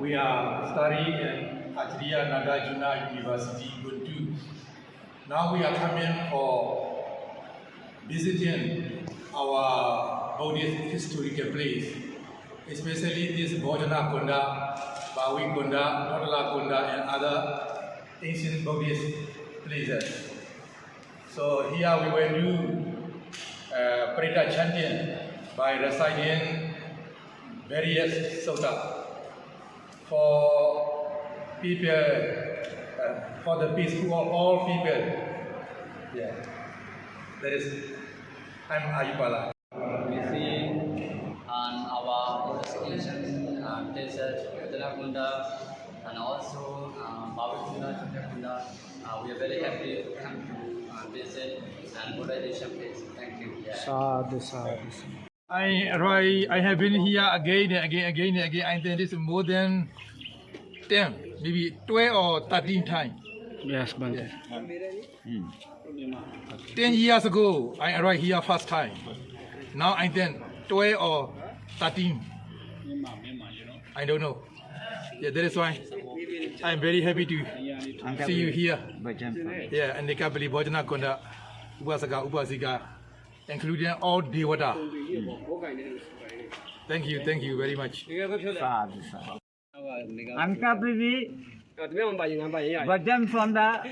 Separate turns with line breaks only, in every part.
We are studying at Acharya Nagarjuna University, Guntur. Now we are coming for visiting our Buddhist historical place, especially this Bojana Kunda, Bawi Kunda, Nodala Kunda, and other ancient Buddhist places. So here we will do Parita chanting by reciting various sutta for people, for the peaceful of all people. Yeah, that is. I'm Ayupala.
We see on our investigations places, Uttarakhanda, and also Bhavakunda, Chundakunda. We are very happy to come to visit and Buddhization place. Thank you.
Sadhu, sadhu.
I have been here again and again. I think this is more than 10, maybe 12 or 13 times.
Yes, Bante.
10 years ago, I arrived here first time. Now I think 12 or 13. I don't know. Yeah, that is why I'm very happy to see you here. Yeah, and the Kapali Bojana Konda, Upasaka, Upasika, including all Devata. Thank you very much.
Ankapidi, Bhajan Fonda,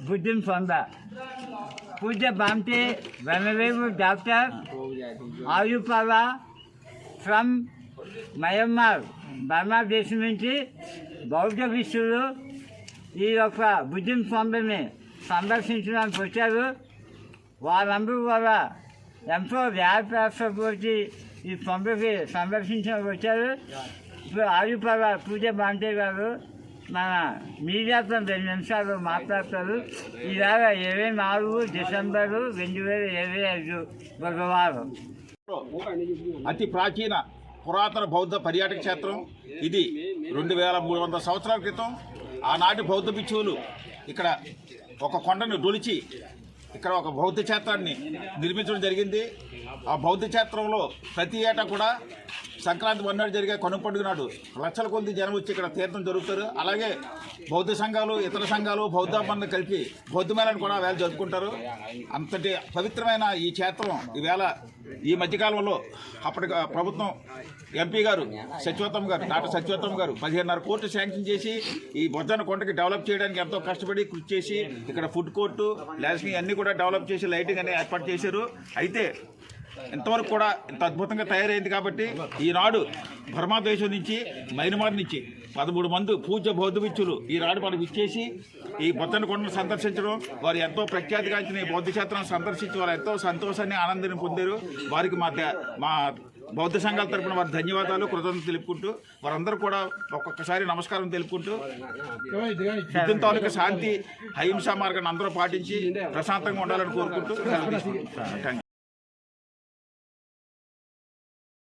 Buddhim Fonda. Puja Bhante, Venerable Doctor Ayupala from Myanmar, Burma దేశం నుంచి బౌద్ధ విశ్వలు ఈ యొక్క బుద్ధిం సొందని సందర్శించడానికి వచ్చారు. వాళ్ళందరూ కూడా ఎంతో వ్యాపారపూర్తి ఈ సొంతకి సందర్శించడానికి వచ్చారు. ఇప్పుడు ఆయుపల పూజ బాంటే గారు మన మీడియాతో 2 నిమిషాలు మాట్లాడతారు. ఈవేళ 24 డిసెంబరు 2025 బుధవారం.
అతి ప్రాచీన పురాతన బౌద్ధ పర్యాటక క్షేత్రం ఇది. 2300 సంవత్సరాల క్రితం ఆనాటి బౌద్ధ భిక్షువులు ఇక్కడ ఒక కొండను డొలిచి ఇక్కడ ఒక బౌద్ధ క్షేత్రాన్ని నిర్మించడం జరిగింది. ఆ బౌద్ధ క్షేత్రంలో ప్రతి ఏటా కూడా సంక్రాంతి మొన్నటి జరిగే కనుమ పండుగ నాడు లక్షల కొద్ది జనం వచ్చి ఇక్కడ తీర్థం జరుగుతారు. అలాగే బౌద్ధ సంఘాలు, ఇతర సంఘాలు, బౌద్ధాబంధం కలిపి బౌద్ధ మేళాన్ని కూడా వేళ జరుపుకుంటారు. అంతటి పవిత్రమైన ఈ క్షేత్రం ఈవేళ ఈ మధ్యకాలంలో అప్పటి ప్రభుత్వం ఎంపీ గారు సత్యోత్తమ్ గారు, డాక్టర్ సత్యోత్తమ్ గారు 15.5 కోట్లు శాంక్షన్ చేసి ఈ బొజ్జన్న కొండకి డెవలప్ చేయడానికి ఎంతో కష్టపడి కృషి చేసి ఇక్కడ ఫుడ్ కోర్టు, లాస్టింగ్ అన్నీ కూడా డెవలప్ చేసి లైటింగ్ అనేది ఏర్పాటు చేశారు. అయితే ఇంతవరకు కూడా ఇంత అద్భుతంగా తయారైంది కాబట్టి ఈనాడు బర్మా దేశం నుంచి, మయన్మార్ నుంచి 13 మంది పూజ్య బౌద్ధ భిక్షులు ఈనాడు మనకు ఇచ్చేసి ఈ బొజ్జన్న కొండను సందర్శించడం, వారు ఎంతో ప్రఖ్యాతిగాంచిన ఈ బౌద్ధ క్షేత్రాన్ని సందర్శించి వారు ఎంతో సంతోషాన్ని, ఆనందాన్ని పొందారు. వారికి మా బౌద్ధ సంఘాల తరపున వారి ధన్యవాదాలు, కృతజ్ఞతలు తెలుపుకుంటూ వారందరూ కూడా ఒక్కొక్కసారి నమస్కారం తెలుపుకుంటూ బుద్ధుని తాలూకా శాంతి, అహింసా మార్గాన్ని అందరూ పాటించి ప్రశాంతంగా ఉండాలని కోరుకుంటూ థ్యాంక్ యూ.